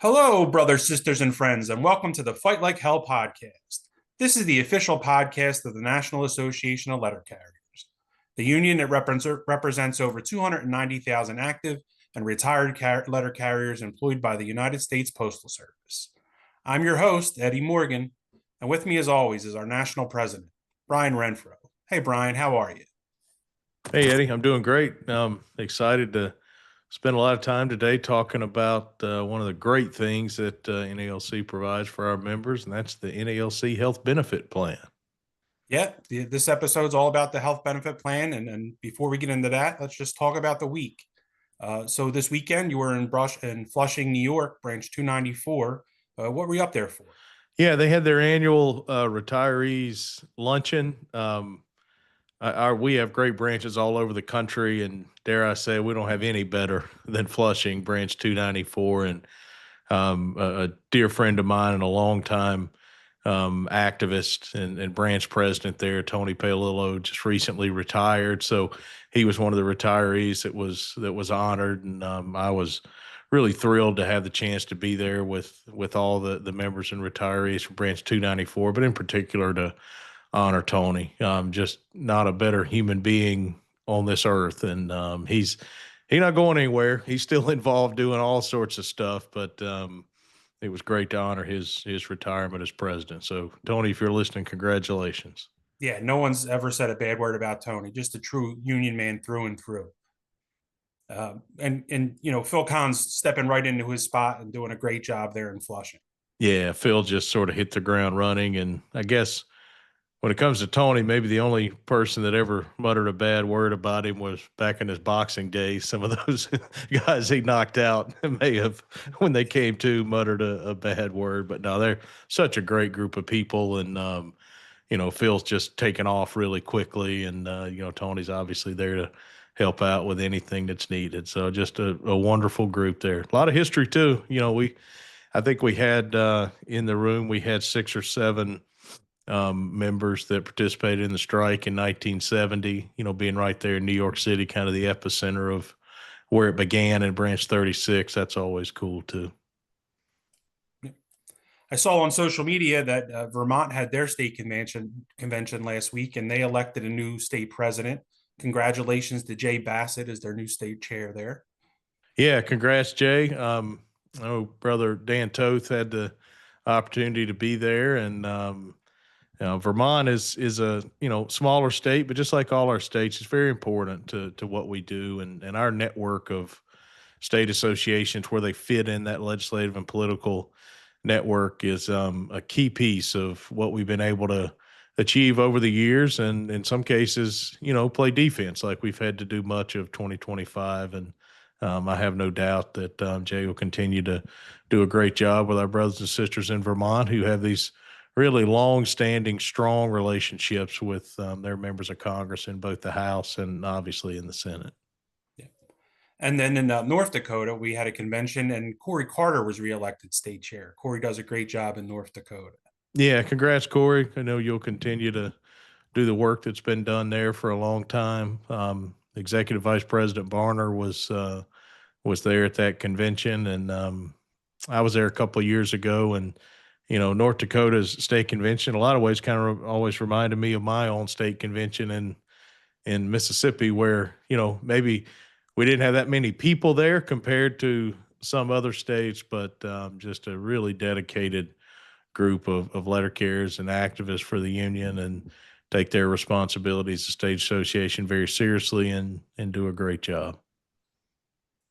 Hello, brothers, sisters, and friends, and welcome to the Fight Like Hell podcast. This is the official podcast of the National Association of Letter Carriers, the union that represents over 290,000 active and retired letter carriers employed by the United States Postal Service. I'm your host, Eddie Morgan, and with me, as always, is our national president, Brian Renfro. Hey, Brian, how are you? Hey, Eddie, I'm doing great. Excited to spend a lot of time today talking about one of the great things that NALC provides for our members, and that's the NALC Health Benefit Plan. Yeah, this episode's all about the health benefit plan. And before we get into that, let's just talk about the week. So this weekend, you were in Flushing, New York, branch 294. What were you up there for? Yeah, they had their annual retirees luncheon. We have great branches all over the country, and dare I say, we don't have any better than Flushing, branch 294. And a dear friend of mine and a longtime activist and branch president there, Tony Palillo, just recently retired. So he was one of the retirees that was honored, and I was really thrilled to have the chance to be there with all the members and retirees for branch 294, but in particular to honor Tony. Just not a better human being on this earth, and he's not going anywhere. He's still involved doing all sorts of stuff, but it was great to honor his retirement as president. So, Tony, if you're listening, congratulations. Yeah, no one's ever said a bad word about Tony. Just a true union man through and through. And Phil Collins stepping right into his spot and doing a great job there in Flushing. Yeah, Phil just sort of hit the ground running, and I guess when it comes to Tony, maybe the only person that ever muttered a bad word about him was back in his boxing days. Some of those guys he knocked out may have, when they came to, muttered a bad word. But no, they're such a great group of people. And, Phil's just taken off really quickly. And, Tony's obviously there to help out with anything that's needed. So just a wonderful group there. A lot of history, too. I think we had in the room, we had 6 or 7 members that participated in the strike in 1970, being right there in New York City, kind of the epicenter of where it began in branch 36. That's always cool too. I saw on social media that Vermont had their state convention last week, and they elected a new state president. Congratulations to Jay Bassett as their new state chair there. Yeah, congrats, Jay. I know brother Dan Toth had the opportunity to be there, and Vermont is a smaller state, but just like all our states, it's very important to what we do, and our network of state associations where they fit in that legislative and political network is a key piece of what we've been able to achieve over the years, and in some cases, play defense like we've had to do much of 2025. And I have no doubt that Jay will continue to do a great job with our brothers and sisters in Vermont who have these really long-standing, strong relationships with their members of Congress in both the House and obviously in the Senate. Yeah. And then in North Dakota, we had a convention, and Corey Carter was reelected state chair. Corey does a great job in North Dakota. Yeah, congrats, Corey. I know you'll continue to do the work that's been done there for a long time. Executive Vice President Barner was there at that convention, and I was there a couple of years ago, and North Dakota's state convention, in a lot of ways, kind of always reminded me of my own state convention in Mississippi, where, maybe we didn't have that many people there compared to some other states, but just a really dedicated group of letter carriers and activists for the union, and take their responsibilities as state association very seriously and do a great job.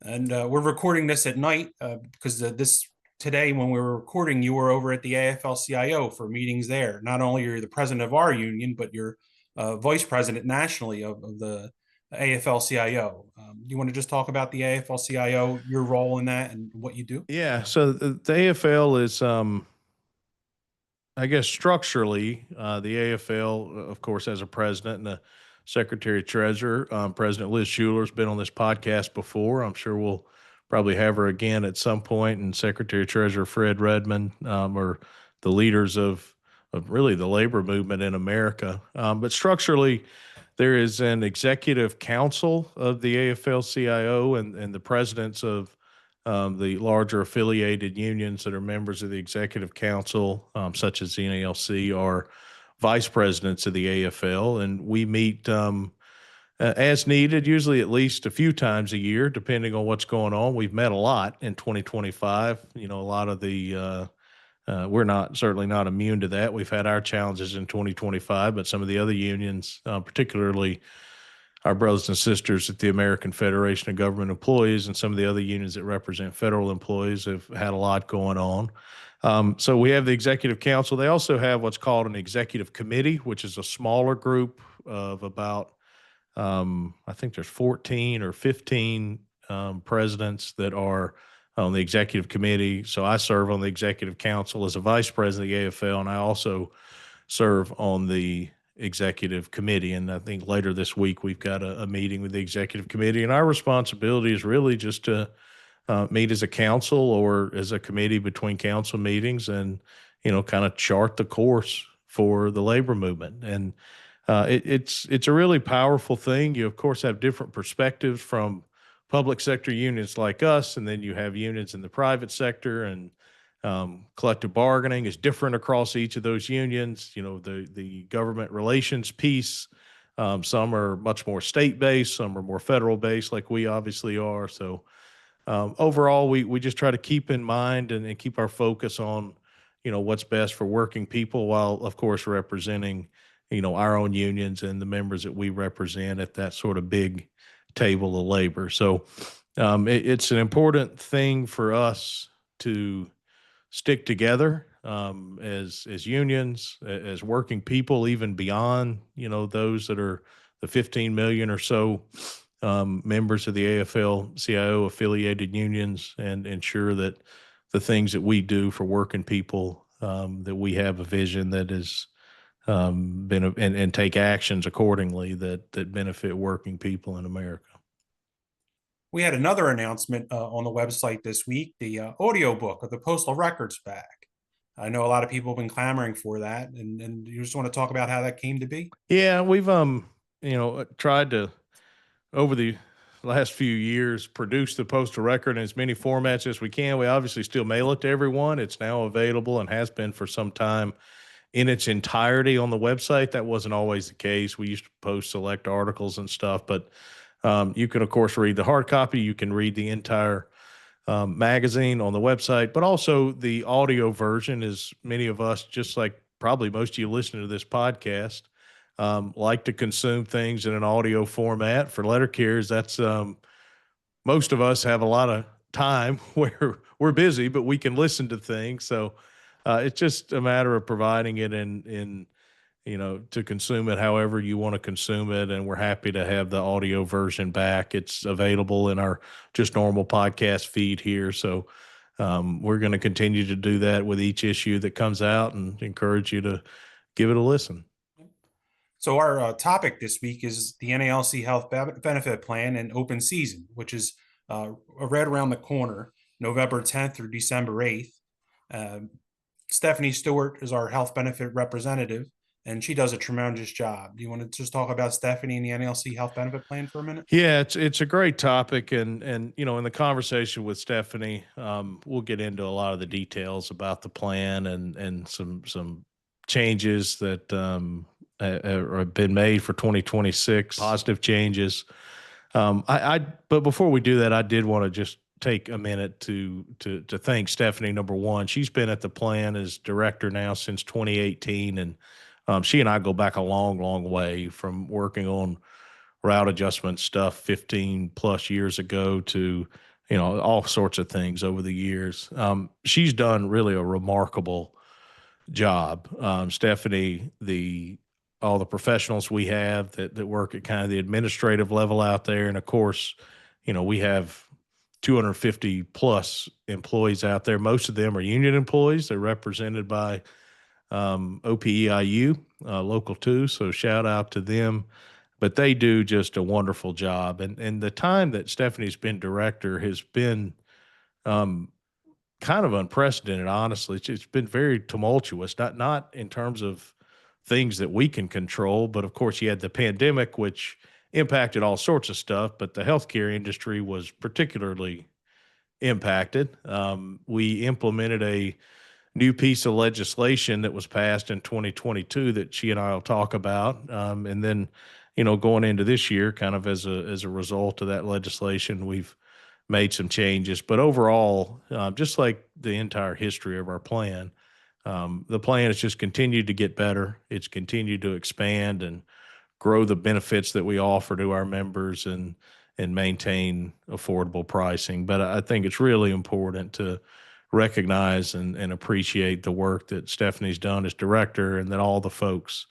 And we're recording this at night because today, when we were recording, you were over at the AFL-CIO for meetings there. Not only are you the president of our union, but you're vice president nationally of the AFL-CIO. You want to just talk about the AFL-CIO, your role in that, and what you do? Yeah, so the AFL is, I guess, structurally, the AFL, of course, has a president and a secretary-treasurer. President Liz Shuler's been on this podcast before. I'm sure we'll probably have her again at some point, and Secretary Treasurer Fred Redmond are the leaders of really the labor movement in America. But structurally, there is an executive council of the AFL-CIO and the presidents of the larger affiliated unions that are members of the executive council, such as the NALC, are vice presidents of the AFL, and we meet as needed, usually at least a few times a year, depending on what's going on. We've met a lot in 2025. A lot of the we're not certainly not immune to that. We've had our challenges in 2025, but some of the other unions, particularly our brothers and sisters at the American Federation of Government Employees and some of the other unions that represent federal employees, have had a lot going on. So we have the executive council. They also have what's called an executive committee, which is a smaller group of about, I think there's 14 or 15 presidents that are on the executive committee. So I serve on the executive council as a vice president of the AFL, and I also serve on the executive committee. And I think later this week we've got a meeting with the executive committee, and our responsibility is really just to meet as a council or as a committee between council meetings, and kind of chart the course for the labor movement. And it's a really powerful thing. You of course have different perspectives from public sector unions like us, and then you have unions in the private sector, and collective bargaining is different across each of those unions. The government relations piece, some are much more state-based, some are more federal-based, like we obviously are. So overall, we just try to keep in mind and keep our focus on, what's best for working people, while of course representing, our own unions and the members that we represent at that sort of big table of labor. So it's an important thing for us to stick together as unions, as working people, even beyond those that are the 15 million or so members of the AFL-CIO affiliated unions, and ensure that the things that we do for working people, that we have a vision that is and take actions accordingly that benefit working people in America. We had another announcement on the website this week, the audio book of the postal records back. I know a lot of people have been clamoring for that, and you just want to talk about how that came to be? Yeah, we've tried to, over the last few years, produce the postal record in as many formats as we can. We obviously still mail it to everyone. It's now available and has been for some time in its entirety on the website. That wasn't always the case. We used to post select articles and stuff, but you can, of course, read the hard copy. You can read the entire magazine on the website, but also the audio version. Is many of us, just like probably most of you listening to this podcast, like to consume things in an audio format. For letter carriers, that's most of us have a lot of time where we're busy, but we can listen to things. So it's just a matter of providing it in to consume it however you want to consume it. And we're happy to have the audio version back. It's available in our just normal podcast feed here. So we're going to continue to do that with each issue that comes out, and encourage you to give it a listen. So our topic this week is the NALC Health Benefit Plan and open season, which is right around the corner, November 10th through December 8th. Stephanie Stewart is our health benefit representative, and she does a tremendous job. Do you want to just talk about Stephanie and the NLC Health Benefit Plan for a minute? Yeah, it's a great topic, and in the conversation with Stephanie, we'll get into a lot of the details about the plan and some changes that have been made for 2026, positive changes. But before we do that, I did want to just take a minute to thank Stephanie. Number one, she's been at the plan as director now since 2018, and she and I go back a long, long way, from working on route adjustment stuff 15 plus years ago to all sorts of things over the years. She's done really a remarkable job. Stephanie, all the professionals we have that work at kind of the administrative level out there, and of course, we have 250 plus employees out there. Most of them are union employees. They're represented by OPEIU, Local 2, so shout out to them. But they do just a wonderful job. And the time that Stephanie's been director has been kind of unprecedented, honestly. It's been very tumultuous, not in terms of things that we can control, but of course you had the pandemic, which impacted all sorts of stuff, but the healthcare industry was particularly impacted. We implemented a new piece of legislation that was passed in 2022 that she and I will talk about. And then, going into this year, kind of as a result of that legislation, we've made some changes. But overall, just like the entire history of our plan, the plan has just continued to get better. It's continued to expand and grow the benefits that we offer to our members and maintain affordable pricing. But I think it's really important to recognize and appreciate the work that Stephanie's done as director, and that all the folks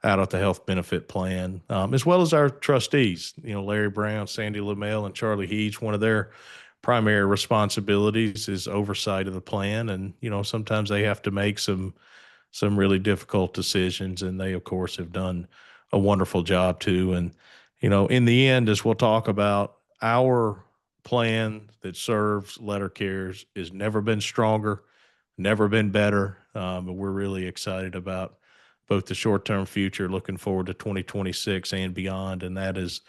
out at the health benefit plan, as well as our trustees, Larry Brown, Sandy LaMelle, and Charlie Heach. One of their primary responsibilities is oversight of the plan. And, sometimes they have to make some really difficult decisions, and they of course have done a wonderful job too. And in the end, as we'll talk about, our plan that serves letter carriers has never been stronger, never been better. And we're really excited about both the short-term future, looking forward to 2026 and beyond. And that is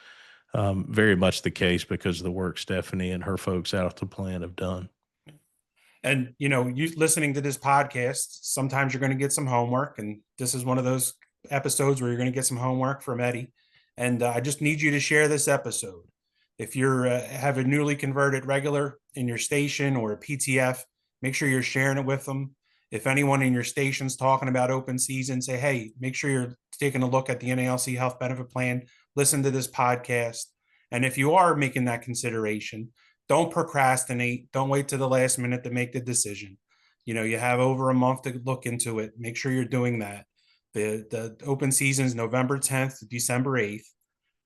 very much the case because of the work Stephanie and her folks out at the plan have done. And you listening to this podcast, sometimes you're going to get some homework, and this is one of those episodes where you're going to get some homework from Eddie. And I just need you to share this episode. If you're have a newly converted regular in your station or a PTF, make sure you're sharing it with them. If anyone in your station's talking about open season, say, hey, make sure you're taking a look at the NALC health benefit plan. Listen to this podcast. And if you are making that consideration, don't procrastinate. Don't wait to the last minute to make the decision. You have over a month to look into it. Make sure you're doing that. The open season is November 10th to December 8th.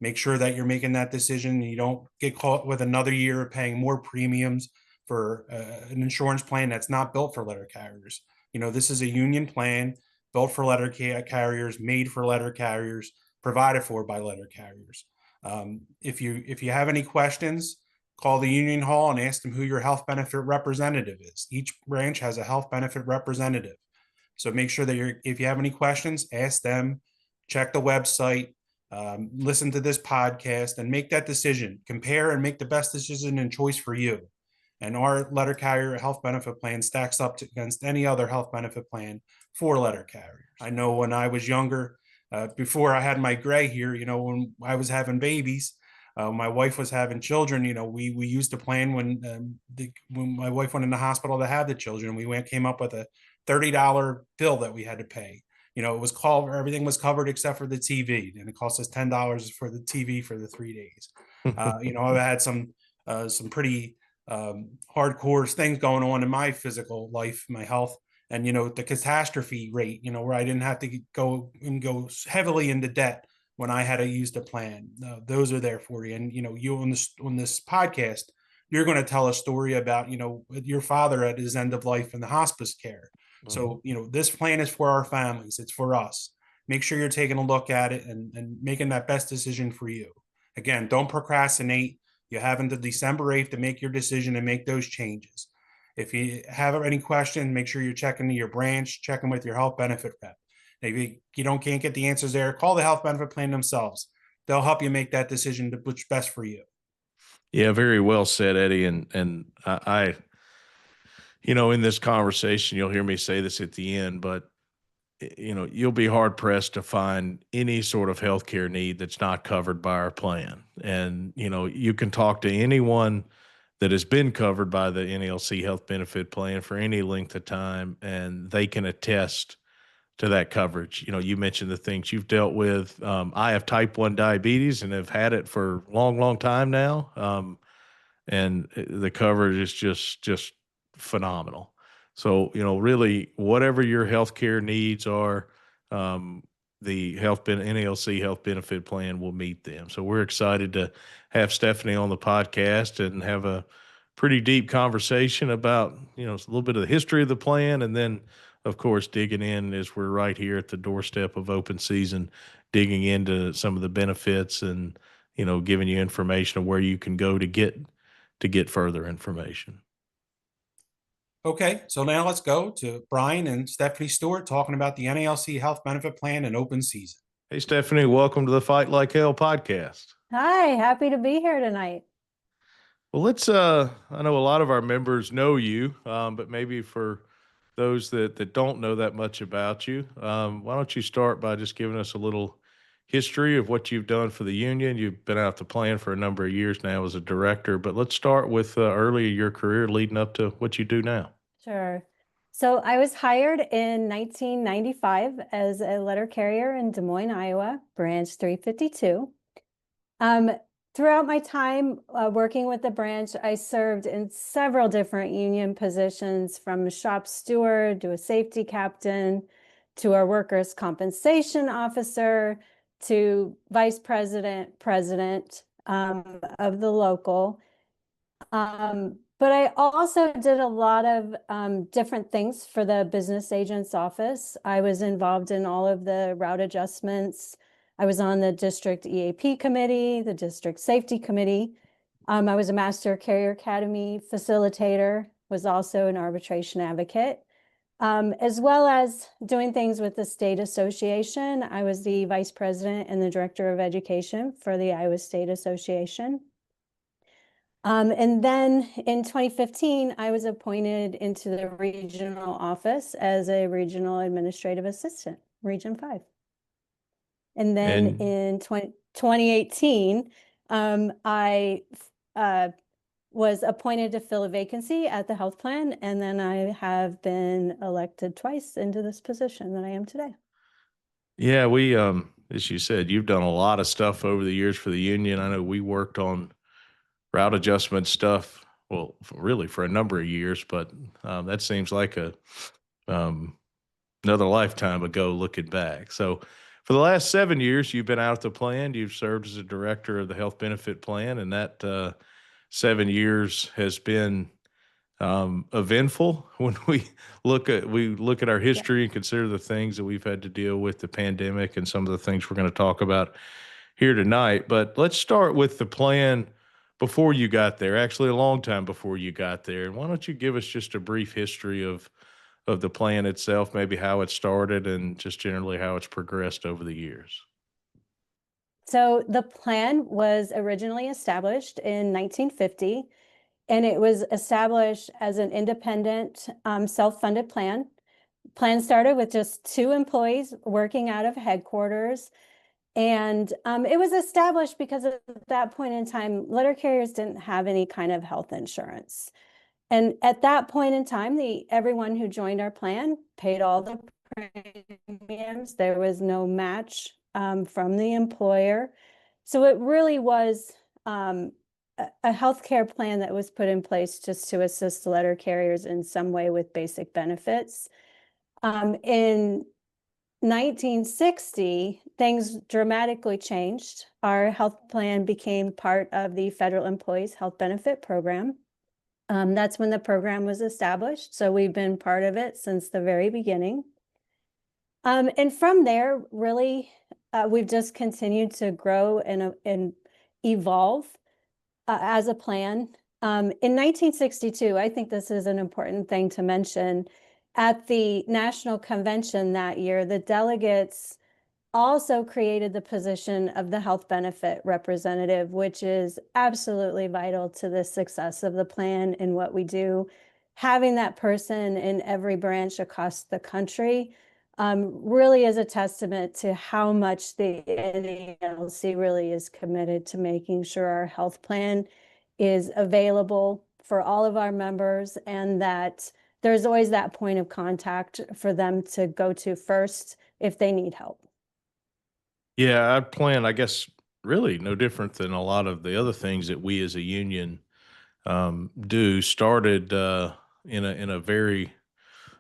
Make sure that you're making that decision. You don't get caught with another year of paying more premiums for an insurance plan that's not built for letter carriers. This is a union plan built for letter carriers, made for letter carriers, provided for by letter carriers. If you have any questions, call the union hall and ask them who your health benefit representative is. Each branch has a health benefit representative. So make sure that if you have any questions, ask them, check the website, listen to this podcast, and make that decision. Compare and make the best decision and choice for you. And our letter carrier health benefit plan stacks up against any other health benefit plan for letter carriers. I know when I was younger, before I had my gray here, when I was having babies, my wife was having children. We used a plan when my wife went in the hospital to have the children. Came up with a $30 bill that we had to pay. It was called, everything was covered except for the TV, and it cost us $10 for the TV for the 3 days. I've had some pretty hardcore things going on in my physical life, my health, and the catastrophe rate. Where I didn't have to go heavily into debt when I had to use the plan. Those are there for you. And you on this podcast, you're going to tell a story about your father at his end of life in the hospice care. So, this plan is for our families. It's for us. Make sure you're taking a look at it and making that best decision for you. Again, don't procrastinate. You have until December 8th to make your decision and make those changes. If you have any questions, make sure you're checking your branch, checking with your health benefit rep. Maybe you can't get the answers there, call the health benefit plan themselves. They'll help you make that decision to what's best for you. Yeah, very well said, Eddie. And I in this conversation, you'll hear me say this at the end, but you'll be hard pressed to find any sort of healthcare need that's not covered by our plan. And you can talk to anyone that has been covered by the NLC health benefit plan for any length of time, and they can attest to that coverage. You mentioned the things you've dealt with. I have type 1 diabetes and have had it for a long, long time now. And the coverage is just phenomenal. So, really, whatever your healthcare needs are, the NALC health benefit plan will meet them. So we're excited to have Stephanie on the podcast and have a pretty deep conversation about, a little bit of the history of the plan, and then, of course, digging in as we're right here at the doorstep of open season, digging into some of the benefits and, giving you information of where you can go to get further information. Okay, so now let's go to Brian and Stephanie Stewart talking about the NALC Health Benefit Plan and open season. Hey, Stephanie, welcome to the Fight Like Hell podcast. Hi, happy to be here tonight. Well, I know a lot of our members know you, but maybe for those that don't know that much about you, why don't you start by just giving us a little history of what you've done for the union? You've been out the plan for a number of years now as a director, but let's start with early in your career leading up to what you do now. Sure. So I was hired in 1995 as a letter carrier in Des Moines, Iowa, branch 352. Throughout my time working with the branch, I served in several different union positions, from a shop steward to a safety captain to a workers' compensation officer to vice president, president of the local. But I also did a lot of different things for the business agent's office. I was involved in all of the route adjustments. I was on the district EAP committee, the district safety committee. I was a Master Carrier Academy facilitator, was also an arbitration advocate, as well as doing things with the state association. I was the vice president and the director of education for the Iowa State Association. And then in 2015, I was appointed into the regional office as a regional administrative assistant, Region 5. And then in 2018, I was appointed to fill a vacancy at the health plan, and then I have been elected twice into this position that I am today. Yeah, as you said, you've done a lot of stuff over the years for the union. I know we worked on route adjustment stuff, well, really for a number of years, but that seems like another lifetime ago looking back. So for the last 7 years, you've been out at the plan. You've served as a director of the health benefit plan, and that 7 years has been eventful when we look at our history and consider the things that we've had to deal with, the pandemic and some of the things we're going to talk about here tonight. But let's start with the plan before you got there, actually a long time before you got there. And why don't you give us just a brief history of the plan itself, maybe how it started and just generally how it's progressed over the years? So the plan was originally established in 1950, and it was established as an independent, self-funded plan. Plan started with just 2 employees working out of headquarters. And it was established because at that point in time, letter carriers didn't have any kind of health insurance. And at that point in time, everyone who joined our plan paid all the premiums. There was no match from the employer. So it really was a healthcare plan that was put in place just to assist letter carriers in some way with basic benefits. In 1960, things dramatically changed. Our health plan became part of the Federal Employees Health Benefit Program. That's when the program was established. So we've been part of it since the very beginning. And from there, really, we've just continued to grow and evolve as a plan. In 1962, I think this is an important thing to mention. At the National Convention that year, the delegates also created the position of the health benefit representative, which is absolutely vital to the success of the plan and what we do. Having that person in every branch across the country really is a testament to how much the NALC really is committed to making sure our health plan is available for all of our members, and that there's always that point of contact for them to go to first if they need help. Yeah, our plan, I guess, really no different than a lot of the other things that we as a union do. Started in a very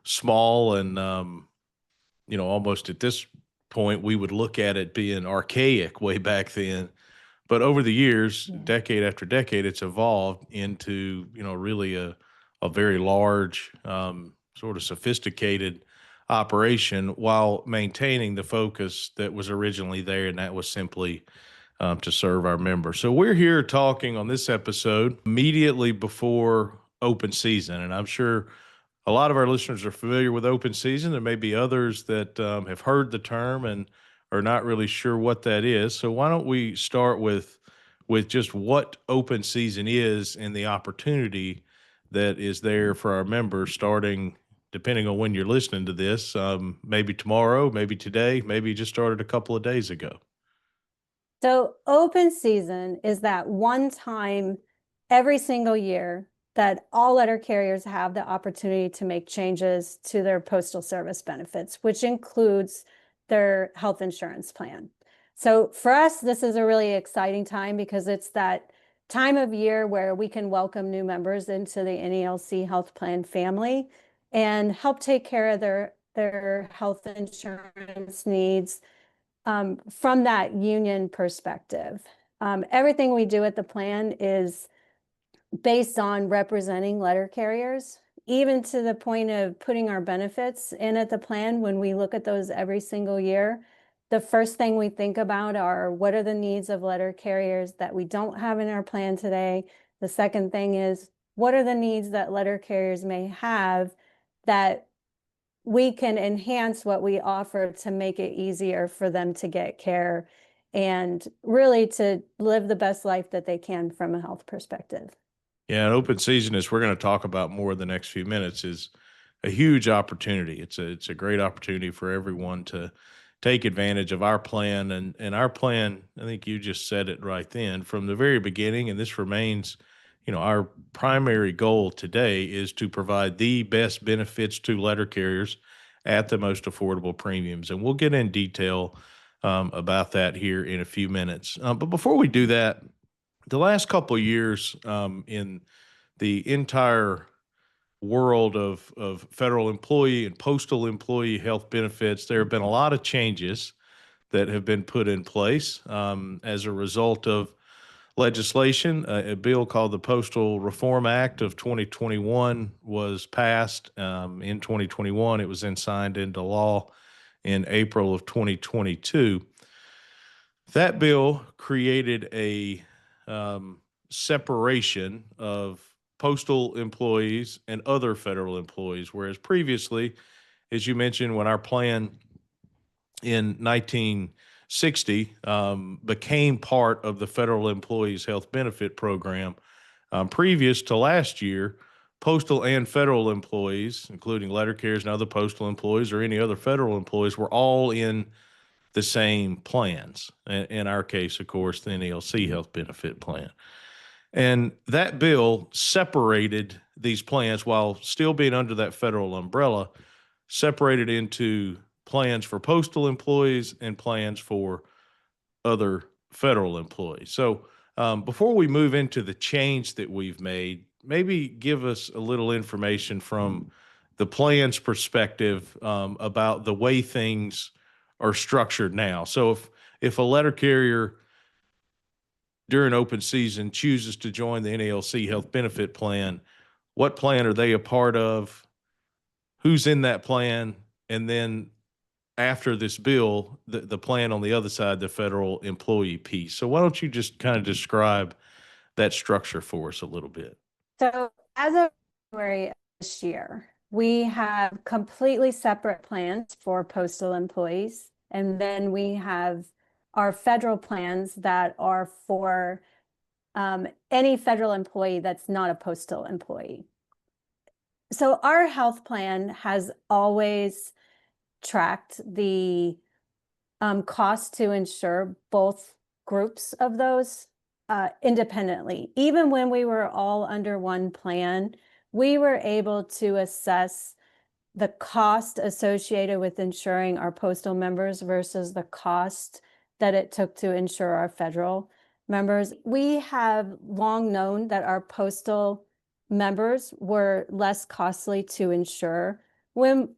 small and almost at this point we would look at it being archaic way back then. But over the years, decade after decade, it's evolved into really a very large, sort of sophisticated operation, while maintaining the focus that was originally there, and that was simply to serve our members. So we're here talking on this episode immediately before open season, and I'm sure a lot of our listeners are familiar with open season. There may be others that have heard the term and are not really sure what that is. So why don't we start with just what open season is and the opportunity that is there for our members starting, depending on when you're listening to this, maybe tomorrow, maybe today, maybe it just started a couple of days ago. So open season is that one time every single year that all letter carriers have the opportunity to make changes to their postal service benefits, which includes their health insurance plan. So for us, this is a really exciting time because it's that time of year where we can welcome new members into the NALC health plan family and help take care of their health insurance needs from that union perspective. Everything we do at the plan is based on representing letter carriers, even to the point of putting our benefits in at the plan. When we look at those every single year, the first thing we think about are what are the needs of letter carriers that we don't have in our plan today. The second thing is what are the needs that letter carriers may have that we can enhance what we offer to make it easier for them to get care and really to live the best life that they can from a health perspective. Yeah, and open season, as we're going to talk about more in the next few minutes, is a huge opportunity. It's a great opportunity for everyone to take advantage of our plan. And our plan, I think you just said it right then, from the very beginning, and this remains, our primary goal today is to provide the best benefits to letter carriers at the most affordable premiums. And we'll get in detail about that here in a few minutes. But before we do that, the last couple of years in the entire world of federal employee and postal employee health benefits, there have been a lot of changes that have been put in place as a result of legislation. A bill called the Postal Reform Act of 2021 was passed in 2021. It was then signed into law in April of 2022. That bill created a separation of postal employees and other federal employees, whereas previously, as you mentioned, when our plan in 1960 became part of the Federal Employees Health Benefit Program, previous to last year, postal and federal employees, including letter carriers and other postal employees or any other federal employees, were all in the same plans. In our case, of course, the NALC health benefit plan. And that bill separated these plans while still being under that federal umbrella, separated into plans for postal employees and plans for other federal employees. So before we move into the change that we've made, maybe give us a little information from the plan's perspective about the way things are structured now. So if a letter carrier during open season chooses to join the NALC health benefit plan, what plan are they a part of? Who's in that plan? And then after this bill, the plan on the other side, the federal employee piece. So why don't you just kind of describe that structure for us a little bit? So as of February of this year, we have completely separate plans for postal employees. And then we have our federal plans that are for any federal employee that's not a postal employee. So our health plan has always tracked the cost to insure both groups of those independently. Even when we were all under one plan, we were able to assess the cost associated with insuring our postal members versus the cost that it took to insure our federal members. We have long known that our postal members were less costly to insure. When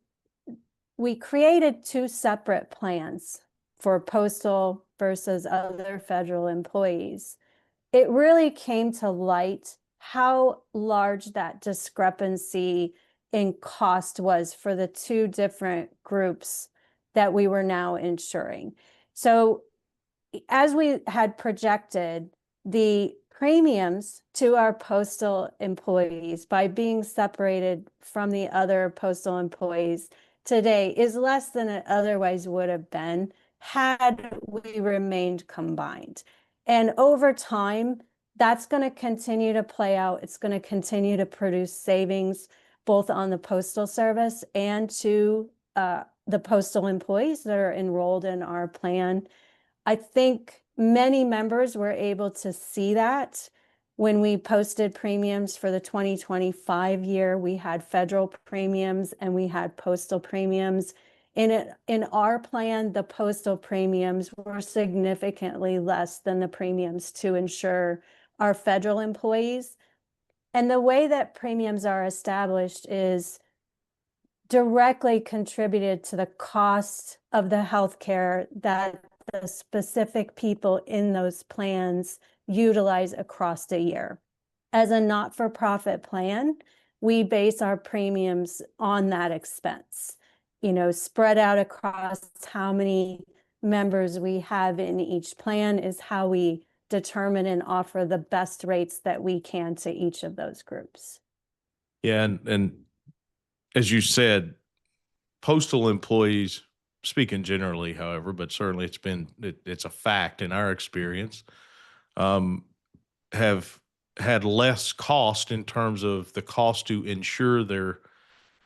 we created two separate plans for postal versus other federal employees, it really came to light how large that discrepancy in cost was for the two different groups that we were now insuring. So as we had projected, the premiums to our postal employees by being separated from the other postal employees today is less than it otherwise would have been had we remained combined. And over time, that's going to continue to play out. It's going to continue to produce savings both on the postal service and to the postal employees that are enrolled in our plan. I think many members were able to see that when we posted premiums for the 2025 year. We had federal premiums and we had postal premiums. In our plan, the postal premiums were significantly less than the premiums to insure our federal employees. And the way that premiums are established is directly contributed to the cost of the healthcare that the specific people in those plans utilize across the year. As a not-for-profit plan, we base our premiums on that expense, spread out across how many members we have in each plan is how we determine and offer the best rates that we can to each of those groups. Yeah, and as you said, postal employees, speaking generally, however, but certainly it's a fact in our experience, have had less cost in terms of the cost to insure their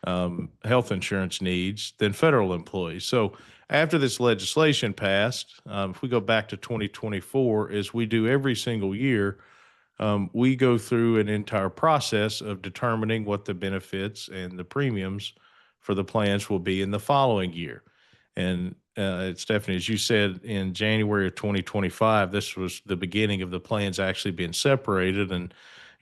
health insurance needs than federal employees. So after this legislation passed, if we go back to 2024, as we do every single year, we go through an entire process of determining what the benefits and the premiums for the plans will be in the following year. And Stephanie, as you said, in January of 2025, this was the beginning of the plans actually being separated. And,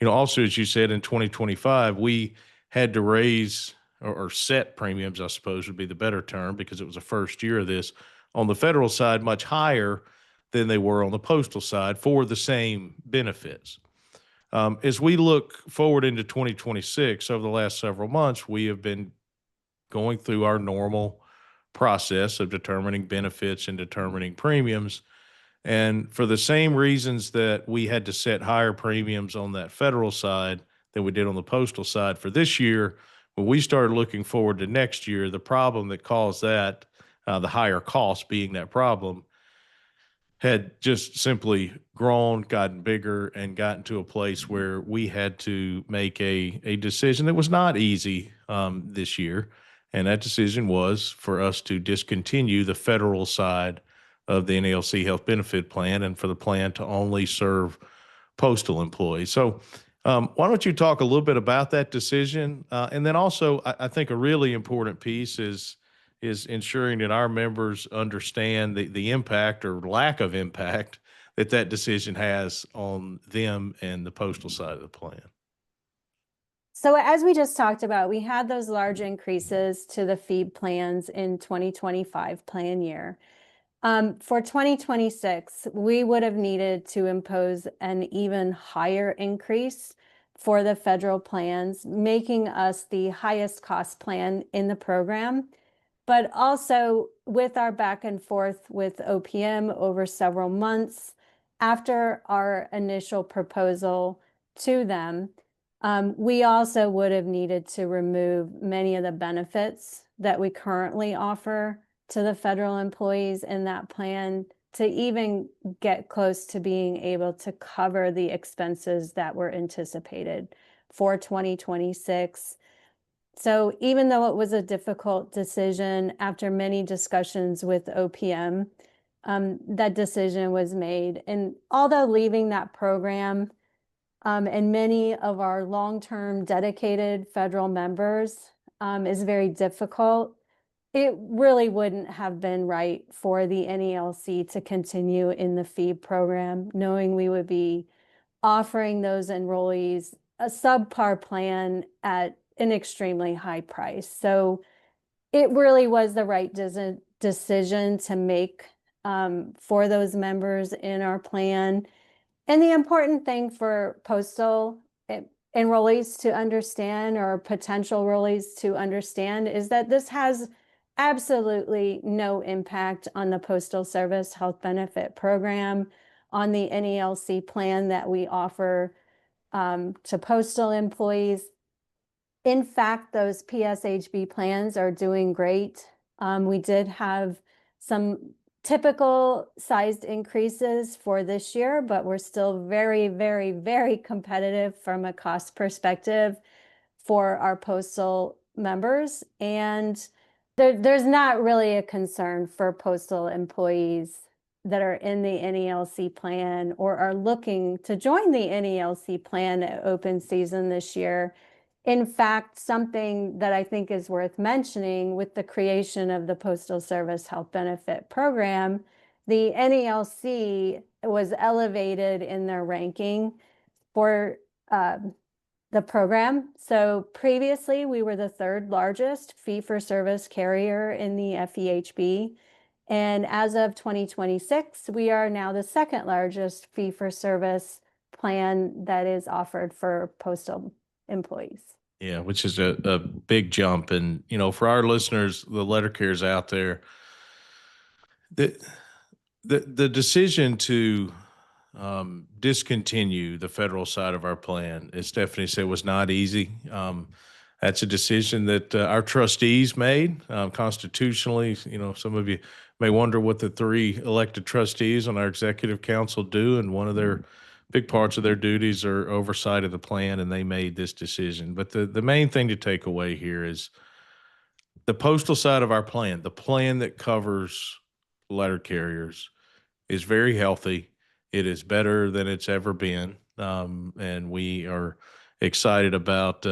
also, as you said, in 2025, we had to raise or set premiums, I suppose would be the better term, because it was the first year of this, on the federal side much higher than they were on the postal side for the same benefits. As we look forward into 2026, over the last several months, we have been going through our normal process of determining benefits and determining premiums. And for the same reasons that we had to set higher premiums on that federal side than we did on the postal side for this year, when we started looking forward to next year, the problem that caused that, the higher cost being that problem, had just simply grown, gotten bigger, and gotten to a place where we had to make a decision that was not easy this year. And that decision was for us to discontinue the federal side of the NALC health benefit plan and for the plan to only serve postal employees. So why don't you talk a little bit about that decision? And then also, I think a really important piece is ensuring that our members understand the impact or lack of impact that decision has on them and the postal side of the plan. So as we just talked about, we had those large increases to the feed plans in 2025 plan year. For 2026, we would have needed to impose an even higher increase for the federal plans, making us the highest cost plan in the program. But also with our back and forth with OPM over several months after our initial proposal to them, we also would have needed to remove many of the benefits that we currently offer to the federal employees in that plan to even get close to being able to cover the expenses that were anticipated for 2026. So even though it was a difficult decision, after many discussions with OPM, that decision was made. And although leaving that program and many of our long-term dedicated federal members is very difficult, it really wouldn't have been right for the NALC to continue in the feed program, knowing we would be offering those enrollees a subpar plan at an extremely high price. So it really was the right decision to make for those members in our plan. And the important thing for postal enrollees to understand, or potential enrollees to understand, is that this has absolutely no impact on the Postal Service health benefit program. on the NALC plan that we offer to postal employees. In fact, those PSHB plans are doing great. We did have some typical sized increases for this year, but we're still very, very, very competitive from a cost perspective for our postal members. And there's not really a concern for postal employees that are in the NALC plan or are looking to join the NALC plan at open season this year. In fact, something that I think is worth mentioning with the creation of the Postal Service Health Benefit Program, the NALC was elevated in their ranking for the program. So previously, we were the third largest fee-for-service carrier in the FEHB. And as of 2026, we are now the second largest fee-for-service plan that is offered for postal employees. Yeah, which is a big jump. And, for our listeners, the letter carriers out there, the decision to discontinue the federal side of our plan, as Stephanie said, was not easy. That's a decision that our trustees made constitutionally. Some of you may wonder what the three elected trustees on our executive council do, and one of their big parts of their duties are oversight of the plan, and they made this decision. But the main thing to take away here is the postal side of our plan, the plan that covers letter carriers, is very healthy. It is better than it's ever been, and we are excited about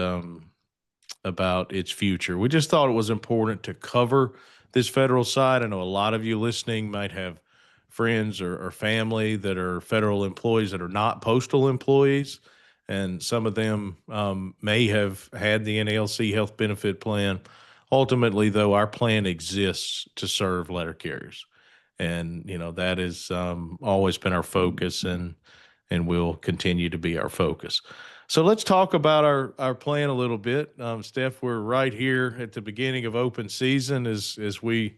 its future. We just thought it was important to cover this federal side. I know a lot of you listening might have friends or family that are federal employees that are not postal employees, and some of them may have had the NALC health benefit plan. Ultimately, though, our plan exists to serve letter carriers. And, that has always been our focus and will continue to be our focus. So let's talk about our plan a little bit. Steph, we're right here at the beginning of open season as we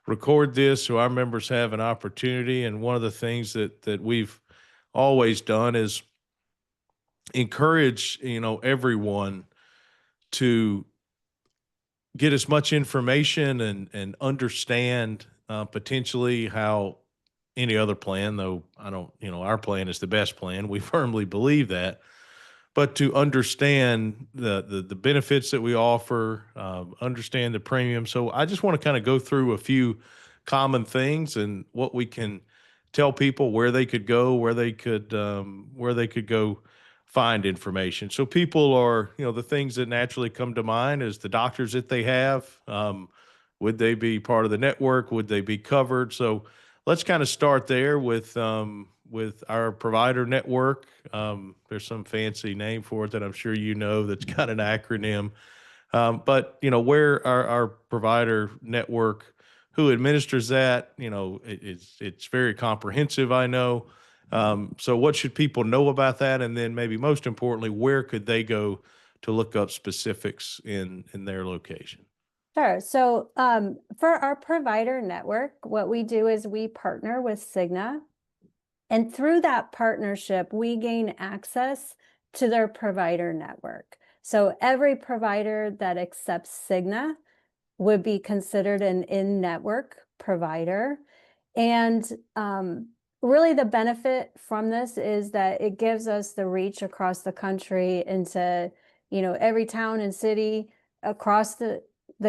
record this, so our members have an opportunity. And one of the things that we've always done is encourage, everyone to get as much information and understand potentially how any other plan, though our plan is the best plan. We firmly believe that. But to understand the benefits that we offer, understand the premium. So I just want to kind of go through a few common things and what we can tell people, where they could go, where they could go find information. So people are, the things that naturally come to mind is the doctors that they have. Would they be part of the network? Would they be covered? So let's kind of start there with our provider network. There's some fancy name for it that I'm sure that's got an acronym. But where our provider network, who administers that, it's very comprehensive, I know. So what should people know about that? And then maybe most importantly, where could they go to look up specifics in their location? Sure. So for our provider network, what we do is we partner with Cigna. And through that partnership, we gain access to their provider network. So every provider that accepts Cigna would be considered an in-network provider. And really the benefit from this is that it gives us the reach across the country into, every town and city across the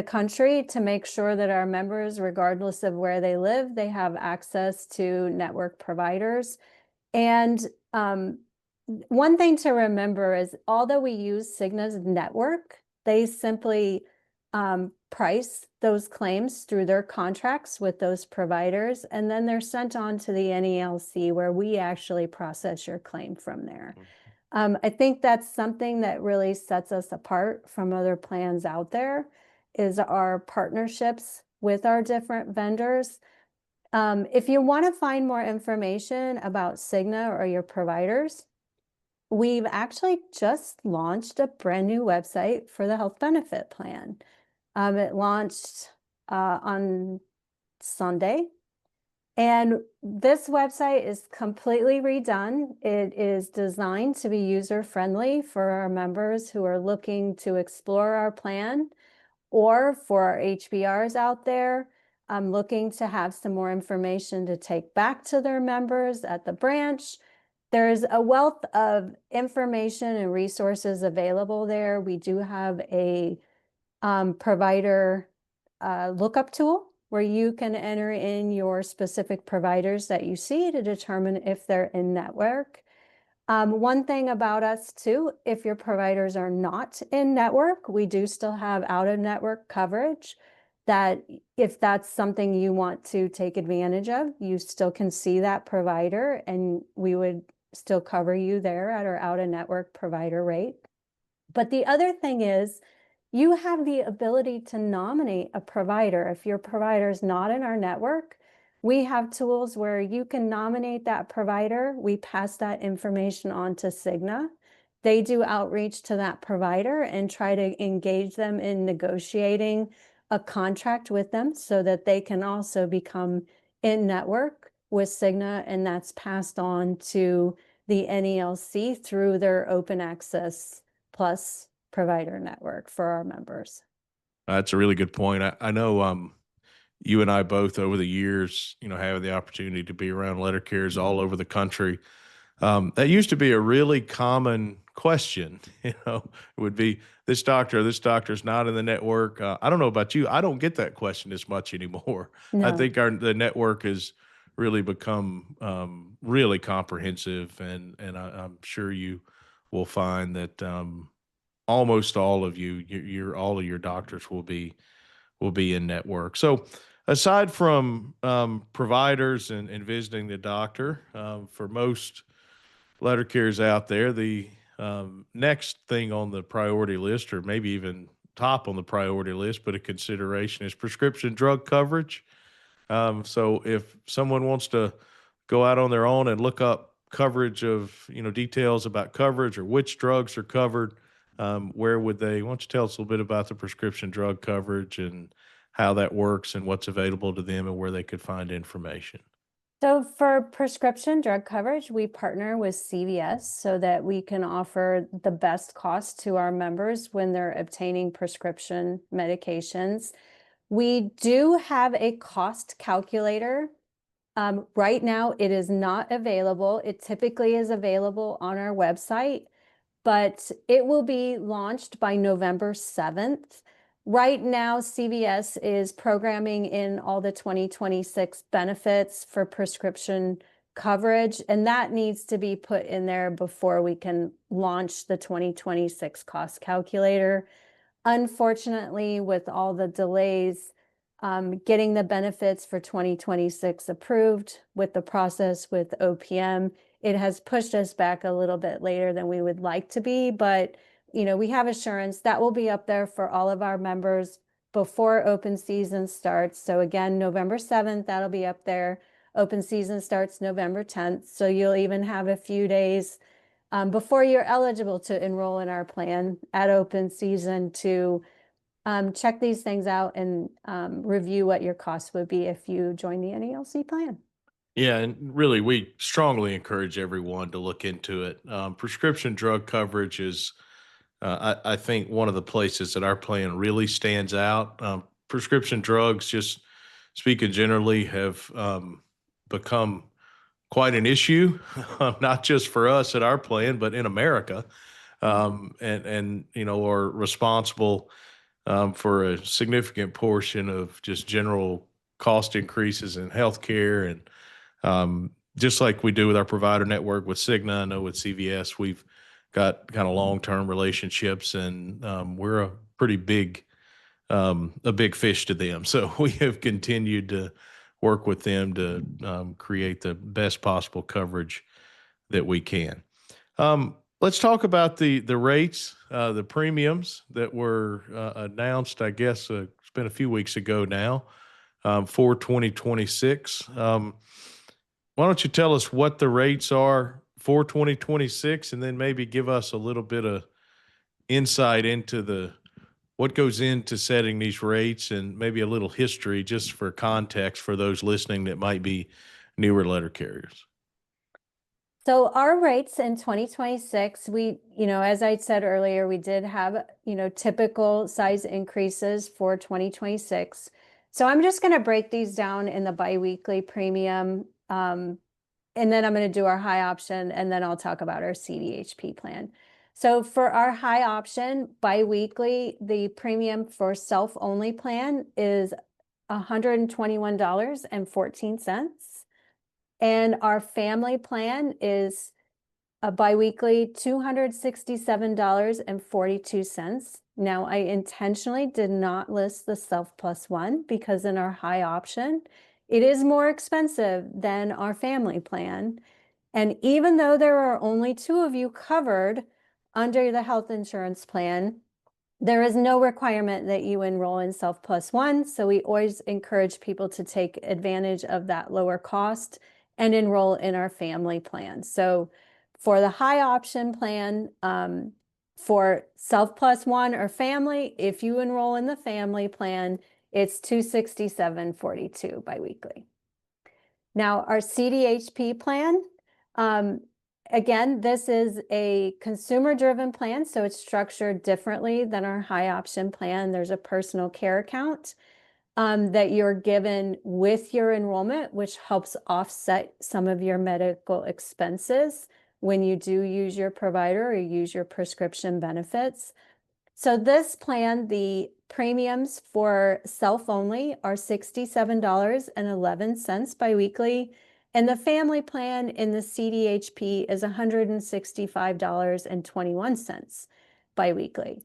country to make sure that our members, regardless of where they live, they have access to network providers. And one thing to remember is, although we use Cigna's network, they simply price those claims through their contracts with those providers, and then they're sent on to the NALC, where we actually process your claim from there. I think that's something that really sets us apart from other plans out there, is our partnerships with our different vendors. If you want to find more information about Cigna or your providers, we've actually just launched a brand new website for the health benefit plan. It launched on Sunday, And this website is completely redone. It is designed to be user-friendly for our members who are looking to explore our plan, or for our HBRs out there, looking to have some more information to take back to their members at the branch. There's a wealth of information and resources available there. We do have a provider lookup tool where you can enter in your specific providers that you see to determine if they're in network. One thing about us too, if your providers are not in network, we do still have out-of-network coverage that if that's something you want to take advantage of, you still can see that provider and we would still cover you there at our out-of-network provider rate. But the other thing is, you have the ability to nominate a provider. If your provider is not in our network, we have tools where you can nominate that provider. We pass that information on to Cigna. They do outreach to that provider and try to engage them in negotiating a contract with them so that they can also become in network with Cigna, and that's passed on to the NALC through their open access plus provider network for our members. That's a really good point. I know you and I both over the years, having the opportunity to be around letter carriers all over the country. That used to be a really common question. It would be this doctor's not in the network. I don't know about you. I don't get that question as much anymore. I No. think the network has really become really comprehensive, and I'm sure you will find that almost all of all of your doctors will be in network. So aside from providers and visiting the doctor, for most letter carriers out there, the next thing on the priority list, or maybe even top on the priority list, but a consideration, is prescription drug coverage. So if someone wants to go out on their own and look up coverage of, details about coverage or which drugs are covered, where would they? Why don't you tell us a little bit about the prescription drug coverage and how that works and what's available to them and where they could find information? So for prescription drug coverage, we partner with CVS so that we can offer the best cost to our members when they're obtaining prescription medications. We do have a cost calculator. Right now, it is not available. It typically is available on our website, but it will be launched by November 7th. Right now, CVS is programming in all the 2026 benefits for prescription coverage, and that needs to be put in there before we can launch the 2026 cost calculator. Unfortunately, with all the delays, getting the benefits for 2026 approved with the process with OPM, it has pushed us back a little bit later than we would like to be, but we have assurance that will be up there for all of our members before open season starts. So again, November 7th, that'll be up there. Open season starts November 10th. So you'll even have a few days before you're eligible to enroll in our plan at open season to check these things out and review what your costs would be if you join the NALC plan. Yeah, and really, we strongly encourage everyone to look into it. Prescription drug coverage is, I think, one of the places that our plan really stands out. Prescription drugs, just speaking generally, have become quite an issue, not just for us at our plan, but in America, and are responsible for a significant portion of just general cost increases in healthcare. And just like we do with our provider network with Cigna, I know with CVS, we've got kind of long-term relationships, and we're a pretty big fish to them. So we have continued to work with them to create the best possible coverage that we can. Let's talk about the rates, the premiums that were announced, I guess it's been a few weeks ago now, for 2026. Why don't you tell us what the rates are for 2026, and then maybe give us a little bit of insight into the what goes into setting these rates, and maybe a little history just for context for those listening that might be newer letter carriers? So our rates in 2026, as I said earlier, we did have, typical size increases for 2026. So I'm just going to break these down in the biweekly premium. And then I'm going to do our high option, and then I'll talk about our CDHP plan. So for our high option biweekly, the premium for self-only plan is $121.14. And our family plan is a biweekly $267.42. Now, I intentionally did not list the self plus one because in our high option, it is more expensive than our family plan. And even though there are only two of you covered under the health insurance plan, there is no requirement that you enroll in self plus one. So we always encourage people to take advantage of that lower cost and enroll in our family plan. So for the high option plan, for self plus one or family, if you enroll in the family plan, it's $267.42 biweekly. Now, our CDHP plan, again, this is a consumer-driven plan, so it's structured differently than our high option plan. There's a personal care account that you're given with your enrollment, which helps offset some of your medical expenses when you do use your provider or use your prescription benefits. So this plan, the premiums for self-only are $67.11 biweekly, and the family plan in the CDHP is $165.21 biweekly.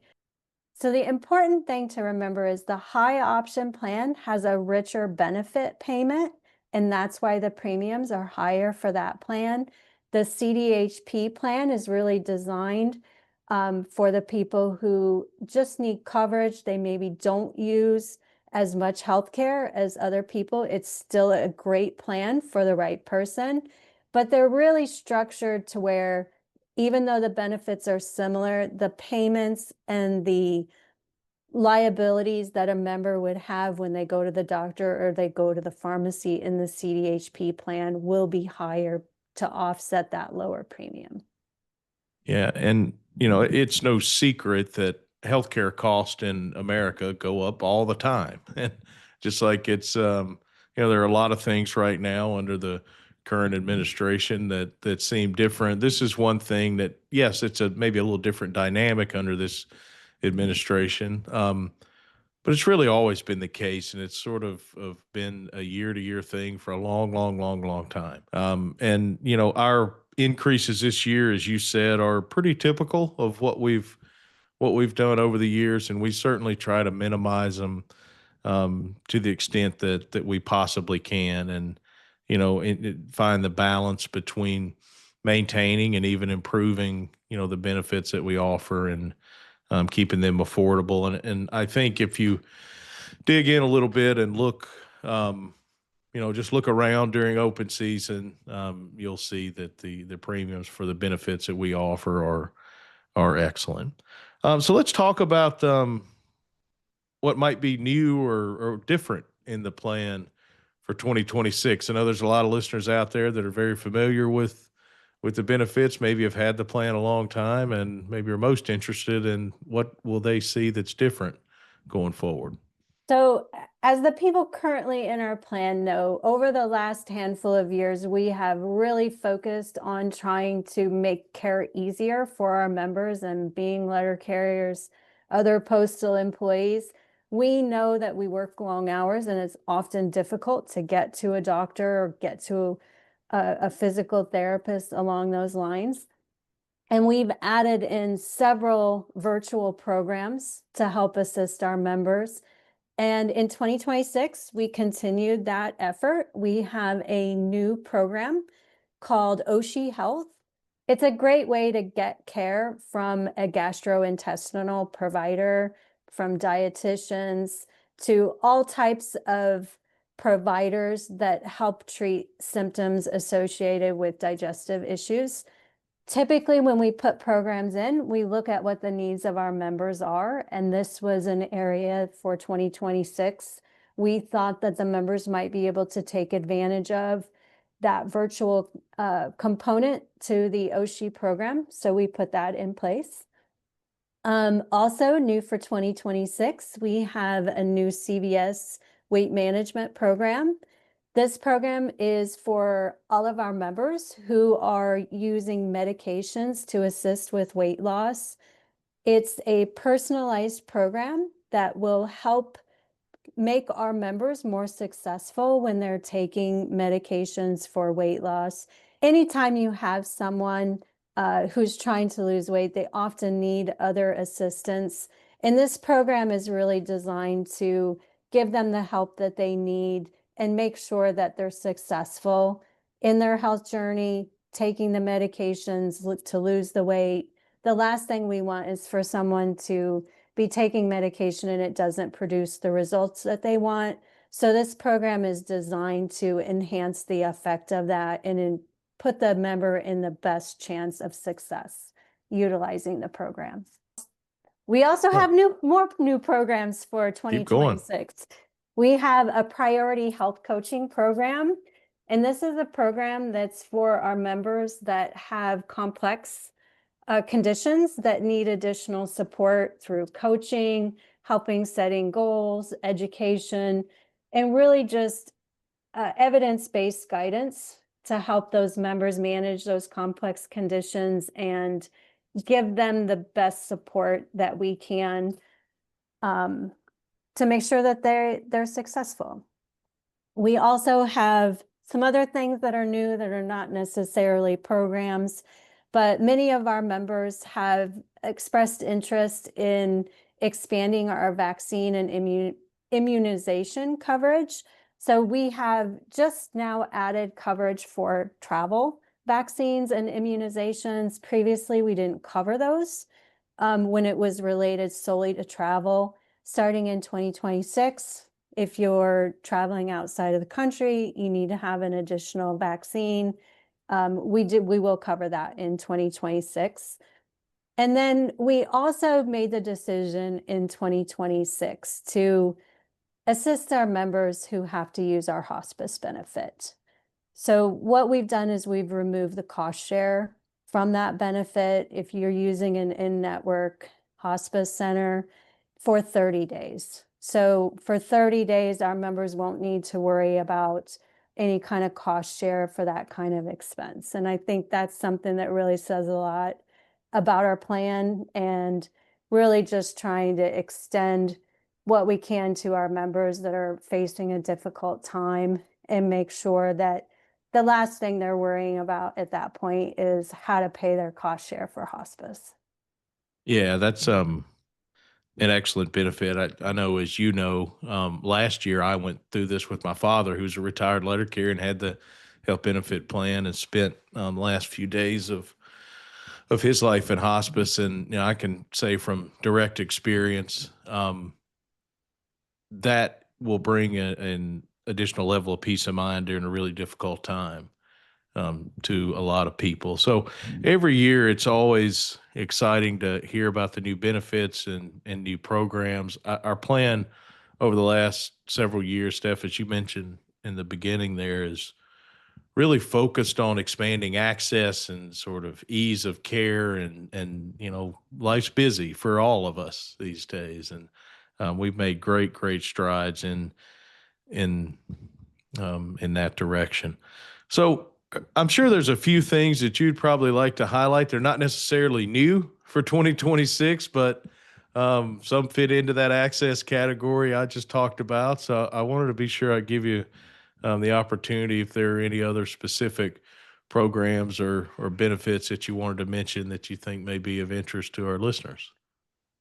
So the important thing to remember is the high option plan has a richer benefit payment, and that's why the premiums are higher for that plan. The CDHP plan is really designed for the people who just need coverage. They maybe don't use as much healthcare as other people. It's still a great plan for the right person, but they're really structured to where even though the benefits are similar, the payments and the liabilities that a member would have when they go to the doctor or they go to the pharmacy in the CDHP plan will be higher to offset that lower premium. Yeah, and it's no secret that healthcare costs in America go up all the time, and just like it's there are a lot of things right now under the current administration that seem different. This is one thing that, yes, it's maybe a little different dynamic under this administration, but it's really always been the case, and it's sort of been a year-to-year thing for a long, long, long, long time. And our increases this year, as you said, are pretty typical of what we've done over the years, and we certainly try to minimize them to the extent that we possibly can, and find the balance between maintaining and even improving the benefits that we offer, and keeping them affordable. And I think if you dig in a little bit and look, just look around during open season, you'll see that the premiums for the benefits that we offer are excellent. So let's talk about what might be new or different in the plan for 2026. I know there's a lot of listeners out there that are very familiar with the benefits, maybe have had the plan a long time, and maybe are most interested in what will they see that's different going forward. So as the people currently in our plan know, over the last handful of years, we have really focused on trying to make care easier for our members, and being letter carriers, other postal employees. We know that we work long hours and it's often difficult to get to a doctor or get to a physical therapist along those lines. And we've added in several virtual programs to help assist our members. And in 2026, we continued that effort. We have a new program called Oshi Health. It's a great way to get care from a gastrointestinal provider, from dietitians, to all types of providers that help treat symptoms associated with digestive issues. Typically, when we put programs in, we look at what the needs of our members are, and this was an area for 2026. We thought that the members might be able to take advantage of that virtual component to the OSHI program, so we put that in place. Also new for 2026, we have a new CVS weight management program. This program is for all of our members who are using medications to assist with weight loss. It's a personalized program that will help make our members more successful when they're taking medications for weight loss. Anytime you have someone who's trying to lose weight, they often need other assistance. And this program is really designed to give them the help that they need and make sure that they're successful in their health journey, taking the medications to lose the weight. The last thing we want is for someone to be taking medication and it doesn't produce the results that they want. So this program is designed to enhance the effect of that and put the member in the best chance of success utilizing the program. We also have more new programs for 2026. We have a priority health coaching program, and this is a program that's for our members that have complex conditions that need additional support through coaching, helping setting goals, education, and really just evidence-based guidance to help those members manage those complex conditions and give them the best support that we can to make sure that they're successful. We also have some other things that are new that are not necessarily programs, but many of our members have expressed interest in expanding our vaccine and immunization coverage. So we have just now added coverage for travel vaccines and immunizations. Previously, we didn't cover those when it was related solely to travel. Starting in 2026, if you're traveling outside of the country, you need to have an additional vaccine. We will cover that in 2026. And then we also made the decision in 2026 to assist our members who have to use our hospice benefit. So what we've done is we've removed the cost share from that benefit if you're using an in-network hospice center for 30 days. So for 30 days, our members won't need to worry about any kind of cost share for that kind of expense. And I think that's something that really says a lot about our plan and really just trying to extend what we can to our members that are facing a difficult time and make sure that the last thing they're worrying about at that point is how to pay their cost share for hospice. Yeah, that's an excellent benefit. I know, as you know, last year I went through this with my father, who's a retired letter carrier and had the health benefit plan, and spent the last few days of his life in hospice. And I can say from direct experience, that will bring an additional level of peace of mind during a really difficult time to a lot of people. So every year it's always exciting to hear about the new benefits and new programs. Our plan over the last several years, Steph, as you mentioned in the beginning there, is really focused on expanding access and sort of ease of care, and life's busy for all of us these days, and we've made great strides in that direction. So I'm sure there's a few things that you'd probably like to highlight. They're not necessarily new for 2026, but some fit into that access category I just talked about. So I wanted to be sure I give you the opportunity if there are any other specific programs or benefits that you wanted to mention that you think may be of interest to our listeners.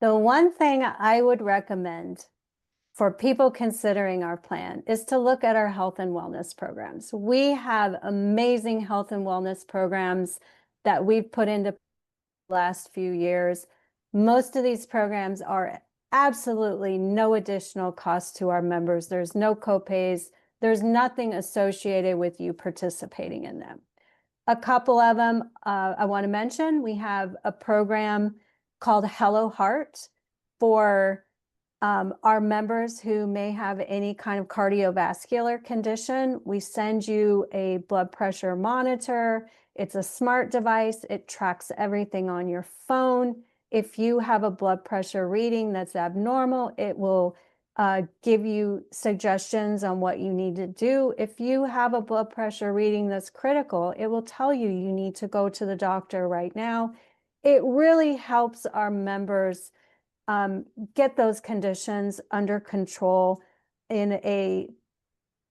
The one thing I would recommend for people considering our plan is to look at our health and wellness programs. We have amazing health and wellness programs that we've put into the last few years. Most of these programs are absolutely no additional cost to our members. There's no copays. There's nothing associated with you participating in them. A couple of them I want to mention. We have a program called Hello Heart for our members who may have any kind of cardiovascular condition. We send you a blood pressure monitor. It's a smart device. It tracks everything on your phone. If you have a blood pressure reading that's abnormal, it will give you suggestions on what you need to do. If you have a blood pressure reading that's critical, it will tell you you need to go to the doctor right now. It really helps our members get those conditions under control in a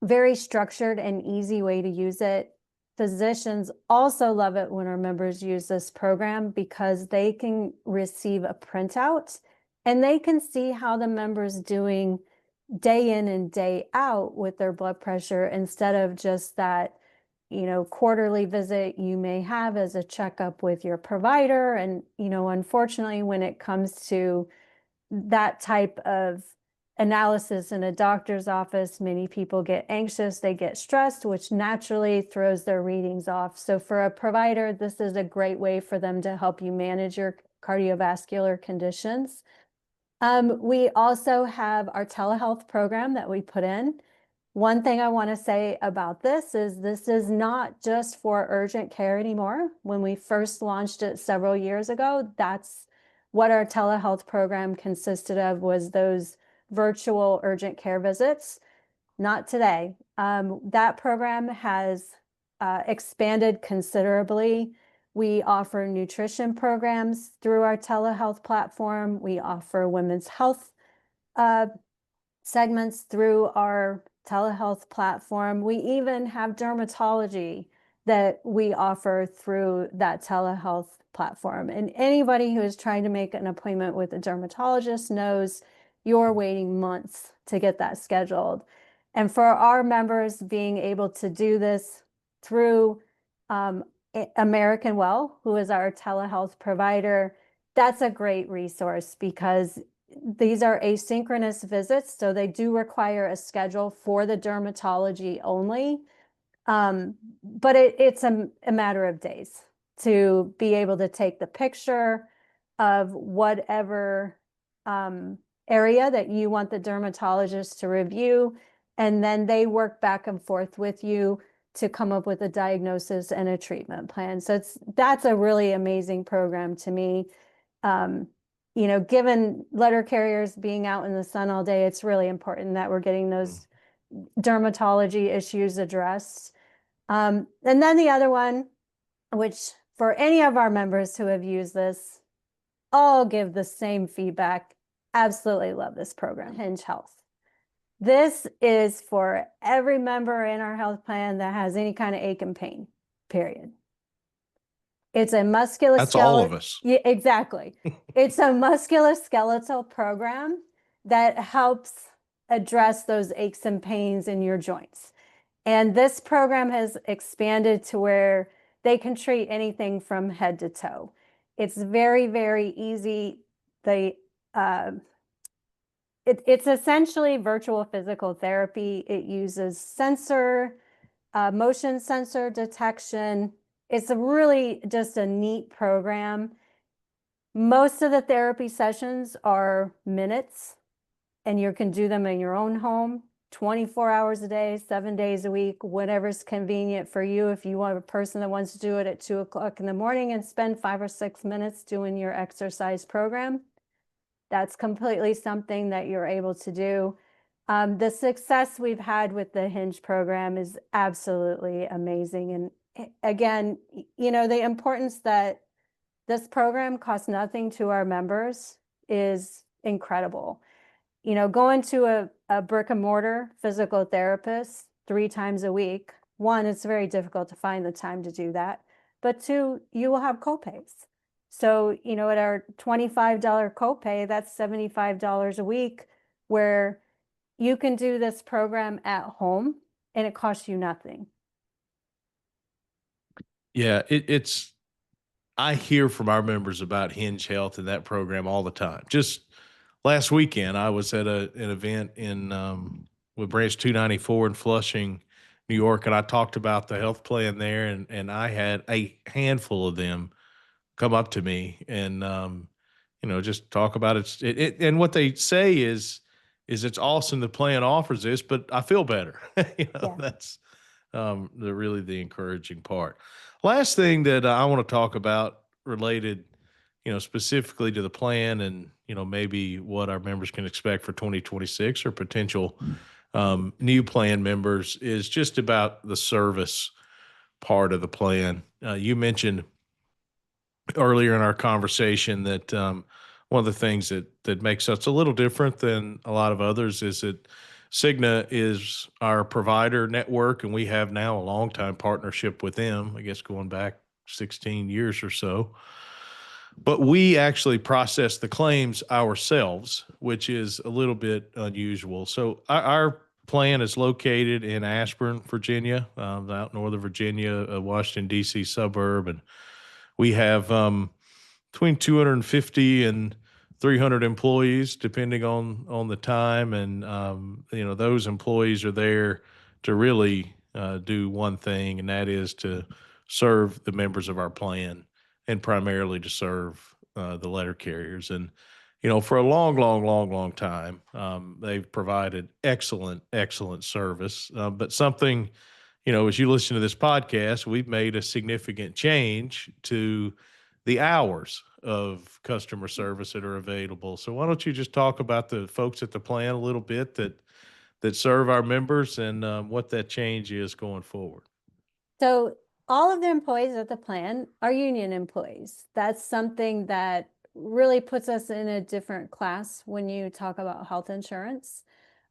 very structured and easy way to use it. Physicians also love it when our members use this program because they can receive a printout and they can see how the member's doing day in and day out with their blood pressure instead of just that, quarterly visit you may have as a checkup with your provider. And, unfortunately, when it comes to that type of analysis in a doctor's office, many people get anxious, they get stressed, which naturally throws their readings off. So for a provider, this is a great way for them to help you manage your cardiovascular conditions. We also have our telehealth program that we put in. One thing I want to say about this is not just for urgent care anymore. When we first launched it several years ago, that's what our telehealth program consisted of, was those virtual urgent care visits. Not today. That program has expanded considerably. We offer nutrition programs through our telehealth platform. We offer women's health segments through our telehealth platform. We even have dermatology that we offer through that telehealth platform. And anybody who is trying to make an appointment with a dermatologist knows you're waiting months to get that scheduled. And for our members, being able to do this through American Well, who is our telehealth provider, that's a great resource because these are asynchronous visits, so they do require a schedule for the dermatology only. But it's a matter of days to be able to take the picture of whatever area that you want the dermatologist to review, and then they work back and forth with you to come up with a diagnosis and a treatment plan. So that's a really amazing program to me. Given letter carriers being out in the sun all day, it's really important that we're getting those dermatology issues addressed. And then the other one, which for any of our members who have used this, all give the same feedback. Absolutely love this program, Hinge Health. This is for every member in our health plan that has any kind of ache and pain, period. It's a musculoskeletal. That's all of us. Yeah, exactly. It's a musculoskeletal program that helps address those aches and pains in your joints. And this program has expanded to where they can treat anything from head to toe. It's very, very easy. It's essentially virtual physical therapy. It uses motion sensor detection. It's really just a neat program. Most of the therapy sessions are minutes, and you can do them in your own home, 24 hours a day, 7 days a week, whatever's convenient for you. If you want a person that wants to do it at 2 o'clock in the morning and spend 5 or 6 minutes doing your exercise program, that's completely something that you're able to do. The success we've had with the Hinge program is absolutely amazing. And again, the importance that this program costs nothing to our members is incredible. Going to a brick and mortar physical therapist 3 times a week, one, it's very difficult to find the time to do that. But 2, you will have copays. So, at our $25 copay, that's $75 a week, where you can do this program at home and it costs you nothing. Yeah, I hear from our members about Hinge Health and that program all the time. Just last weekend, I was at an event with Branch 294 in Flushing New York, and I talked about the health plan there, and I had a handful of them come up to me and just talk about it. And what they say is it's awesome the plan offers this, but I feel better. Yeah. That's the encouraging part. Last thing that I want to talk about related, specifically to the plan and, maybe what our members can expect for 2026 or potential new plan members is just about the service part of the plan. You mentioned earlier in our conversation that one of the things that makes us a little different than a lot of others is that Cigna is our provider network, and we have now a long-time partnership with them, I guess going back 16 years or so. But we actually process the claims ourselves, which is a little bit unusual. So our plan is located in Ashburn, Virginia, out northern Virginia, a Washington, D.C. suburb, and we have between 250 and 300 employees, depending on the time. And, those employees are there to really do one thing, and that is to serve the members of our plan and primarily to serve the letter carriers. And, for a long, long, long, long time, they've provided excellent, excellent service. But something, as you listen to this podcast, we've made a significant change to the hours of customer service that are available. So why don't you just talk about the folks at the plan a little bit that serve our members and what that change is going forward? So all of the employees at the plan are union employees. That's something that really puts us in a different class when you talk about health insurance.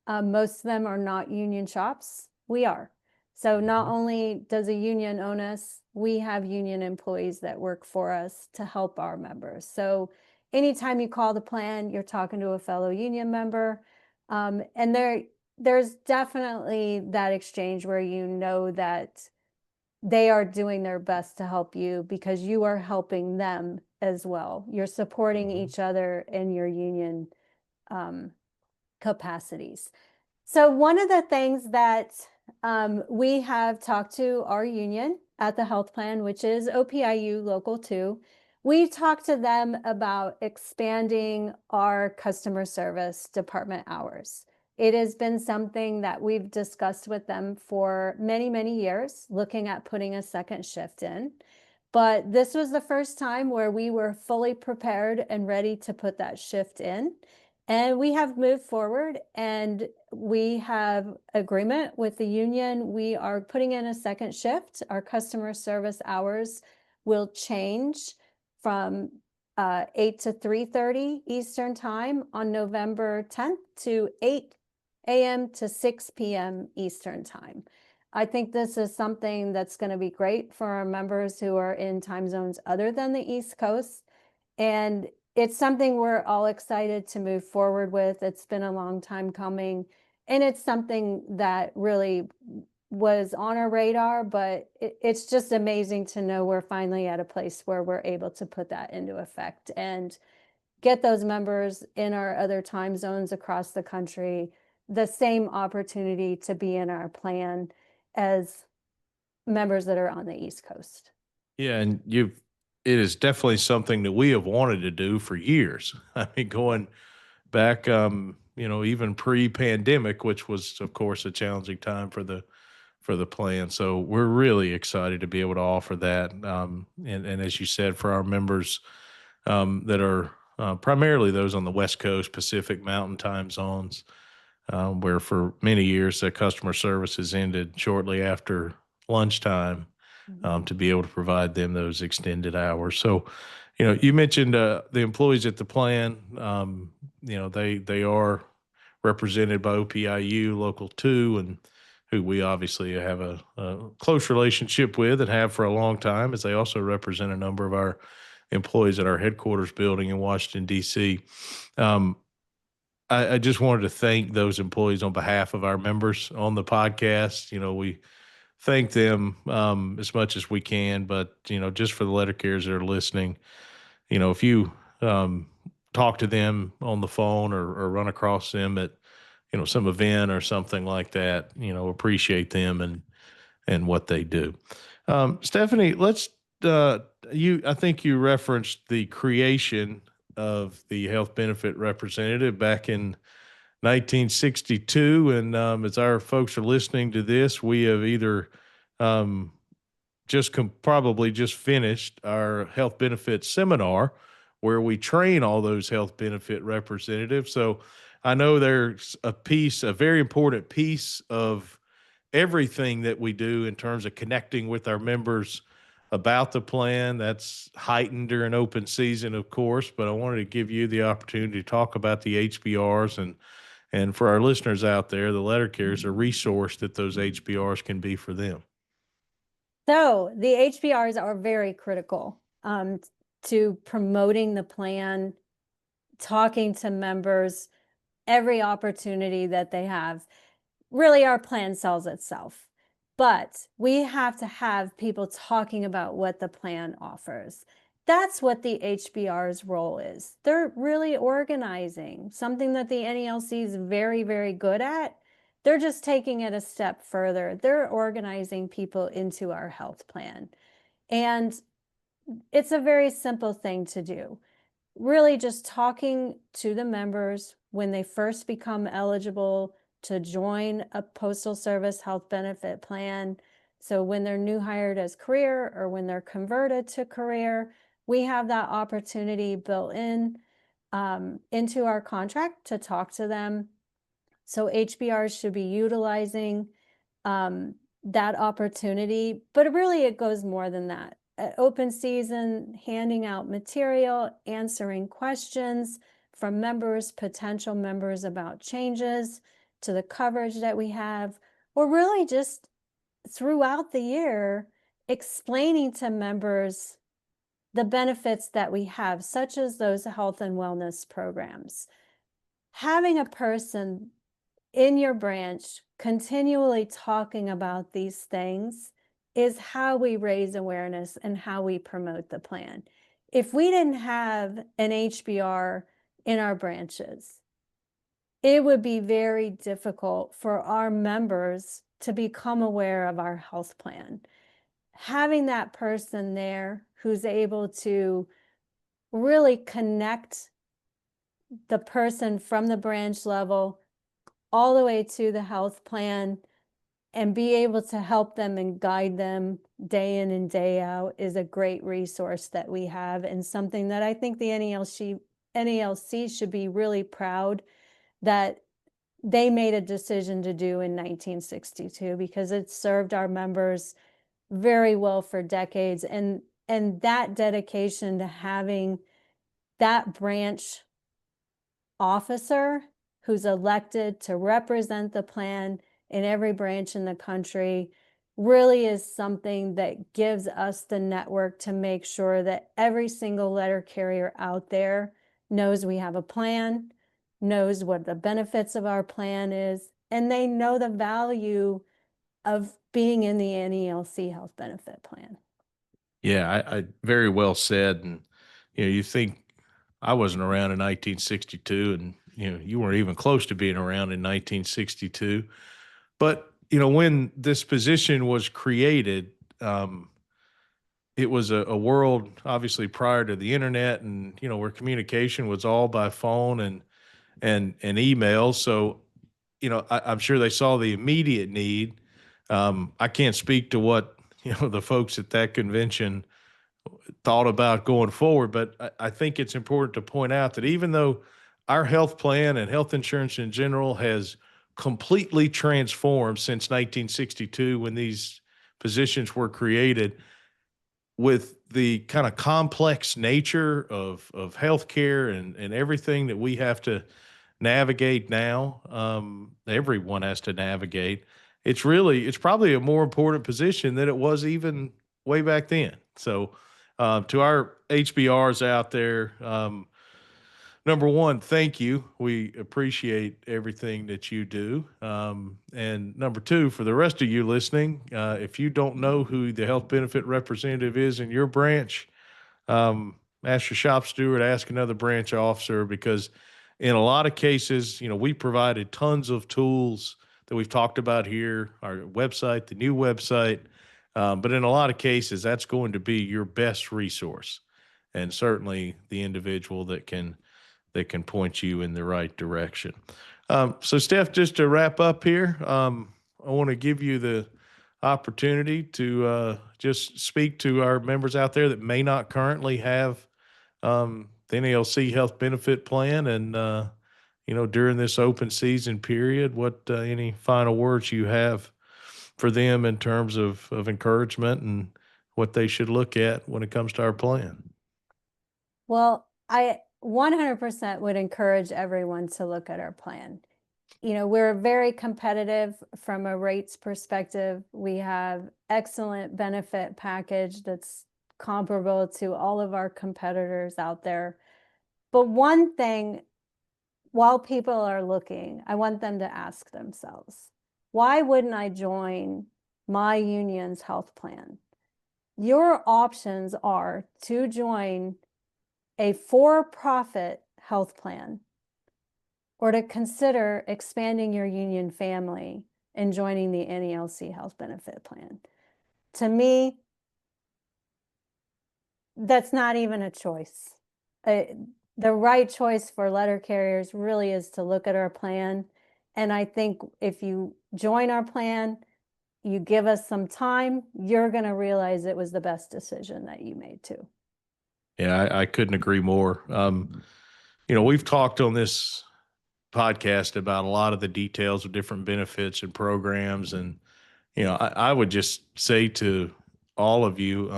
Most of them are not union shops. We are. So not only does a union own us, we have union employees that work for us to help our members. So anytime you call the plan, you're talking to a fellow union member. And there's definitely that exchange where you know that they are doing their best to help you because you are helping them as well. You're supporting each other in your union capacities. So one of the things that we have talked to our union at the health plan, which is OPIU Local 2, we talked to them about expanding our customer service department hours. It has been something that we've discussed with them for many, many years, looking at putting a second shift in. But this was the first time where we were fully prepared and ready to put that shift in. And we have moved forward and we have agreement with the union. We are putting in a second shift. Our customer service hours will change from 8 to 3:30 Eastern time on November 10th to 8 a.m. to 6 p.m. Eastern time. I think this is something that's going to be great for our members who are in time zones other than the East Coast. And it's something we're all excited to move forward with. It's been a long time coming, and it's something that really was on our radar, but it's just amazing to know we're finally at a place where we're able to put that into effect and get those members in our other time zones across the country the same opportunity to be in our plan as members that are on the East Coast. Yeah, and it is definitely something that we have wanted to do for years. I mean, going back, even pre-pandemic, which was, of course, a challenging time for the plan. So we're really excited to be able to offer that. And as you said, for our members that are primarily those on the West Coast, Pacific Mountain time zones, where for many years the customer service has ended shortly after lunchtime, to be able to provide them those extended hours. So, you mentioned the employees at the plan. They are represented by OPIU Local 2, and who we obviously have a close relationship with and have for a long time, as they also represent a number of our employees at our headquarters building in Washington, D.C. I just wanted to thank those employees on behalf of our members on the podcast. We thank them as much as we can, but just for the letter carriers that are listening, if you talk to them on the phone or run across them at some event or something like that, appreciate them and and what they do. Stephanie, let's, I think you referenced the creation of the health benefit representative back in 1962. And as our folks are listening to this, we have either um, probably just finished our health benefit seminar where we train all those health benefit representatives. So I know there's a very important piece of everything that we do in terms of connecting with our members about the plan. That's heightened during open season, of course, but I wanted to give you the opportunity to talk about the HBRs and for our listeners out there, the letter carriers, a resource that those HBRs can be for them. So the HBRs are very critical to promoting the plan, talking to members, every opportunity that they have. Really, our plan sells itself, but we have to have people talking about what the plan offers. That's what the HBR's role is. They're really organizing, something that the NALC is very, very good at. They're just taking it a step further. They're organizing people into our health plan. And it's a very simple thing to do. Really just talking to the members when they first become eligible to join a postal service health benefit plan. So when they're new hired as career or when they're converted to career, we have that opportunity built in into our contract to talk to them. So HBRs should be utilizing that opportunity, but really it goes more than that. At open season, handing out material, answering questions from members, potential members about changes to the coverage that we have, or really just throughout the year, explaining to members the benefits that we have, such as those health and wellness programs. Having a person in your branch continually talking about these things is how we raise awareness and how we promote the plan. If we didn't have an HBR in our branches, it would be very difficult for our members to become aware of our health plan. Having that person there who's able to really connect the person from the branch level all the way to the health plan and be able to help them and guide them day in and day out is a great resource that we have, and something that I think the NALC should be really proud that they made a decision to do in 1962, because it served our members very well for decades. And that dedication to having that branch officer who's elected to represent the plan in every branch in the country really is something that gives us the network to make sure that every single letter carrier out there knows we have a plan, knows what the benefits of our plan is, and they know the value of being in the NALC health benefit plan. Yeah, I very well said. And, you think I wasn't around in 1962 and, you weren't even close to being around in 1962. But, when this position was created, it was a world obviously prior to the internet and, where communication was all by phone and email. So, I'm sure they saw the immediate need. I can't speak to what, the folks at that convention thought about going forward, but I think it's important to point out that even though our health plan and health insurance in general has completely transformed since 1962 when these positions were created, with the kind of complex nature of healthcare and everything that we have to navigate now, everyone has to navigate. It's probably a more important position than it was even way back then. So, to our HBRs out there, number one, thank you. We appreciate everything that you do. And number two, for the rest of you listening, if you don't know who the health benefit representative is in your branch, ask your shop steward, ask another branch officer, because in a lot of cases, we provided tons of tools that we've talked about here, our website, the new website. But in a lot of cases, that's going to be your best resource, and certainly the individual that can point you in the right direction. So Steph, just to wrap up here, I want to give you the opportunity to just speak to our members out there that may not currently have the NALC health benefit plan, and during this open season period, what any final words you have for them in terms of encouragement and what they should look at when it comes to our plan? Well, I 100% would encourage everyone to look at our plan. We're very competitive from a rates perspective. We have excellent benefit package that's comparable to all of our competitors out there. But one thing, while people are looking, I want them to ask themselves, why wouldn't I join my union's health plan? Your options are to join a for-profit health plan, or to consider expanding your union family and joining the NALC health benefit plan. To me, that's not even a choice. The right choice for letter carriers really is to look at our plan. And I think if you join our plan, you give us some time, you're going to realize it was the best decision that you made too. Yeah, I couldn't agree more. We've talked on this podcast about a lot of the details of different benefits and programs. And, I would just say to all of you,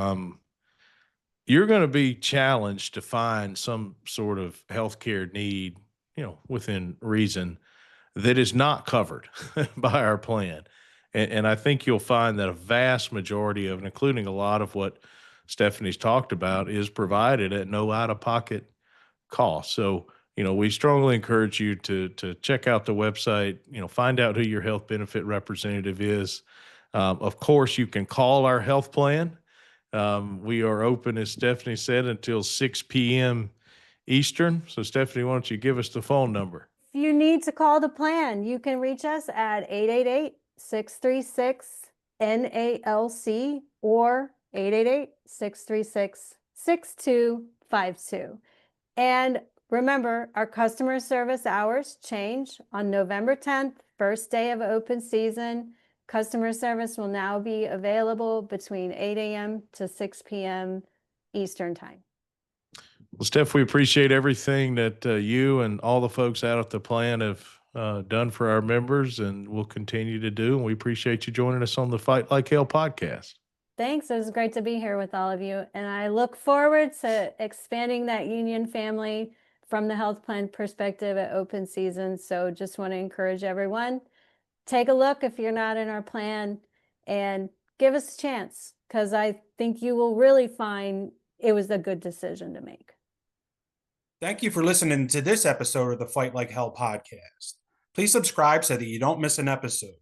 you're going to be challenged to find some sort of healthcare need, within reason, that is not covered by our plan. And I think you'll find that a vast majority of it, including a lot of what Stephanie's talked about, is provided at no out-of-pocket cost. So, we strongly encourage you to check out the website, find out who your health benefit representative is. Of course, you can call our health plan. We are open, as Stephanie said, until 6 p.m. Eastern. So, Stephanie, why don't you give us the phone number? If you need to call the plan, you can reach us at 888-636-NALC or 888-636-6252. And remember, our customer service hours change on November 10th, first day of open season. Customer service will now be available between 8 a.m. to 6 p.m. Eastern time. Well, Steph, we appreciate everything that you and all the folks out at the plan have done for our members, and will continue to do. And we appreciate you joining us on the Fight Like Hell podcast. Thanks. It was great to be here with all of you. And I look forward to expanding that union family from the health plan perspective at open season. So just want to encourage everyone, take a look if you're not in our plan and give us a chance, because I think you will really find it was a good decision to make. Thank you for listening to this episode of the Fight Like Hell podcast. Please subscribe so that you don't miss an episode.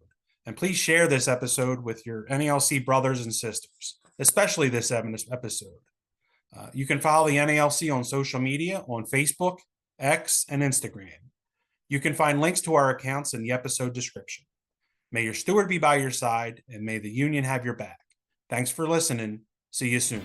And please share this episode with your NALC brothers and sisters, especially this episode. You can follow the NALC on social media on Facebook, X, and Instagram. You can find links to our accounts in the episode description. May your steward be by your side, and may the union have your back. Thanks for listening. See you soon.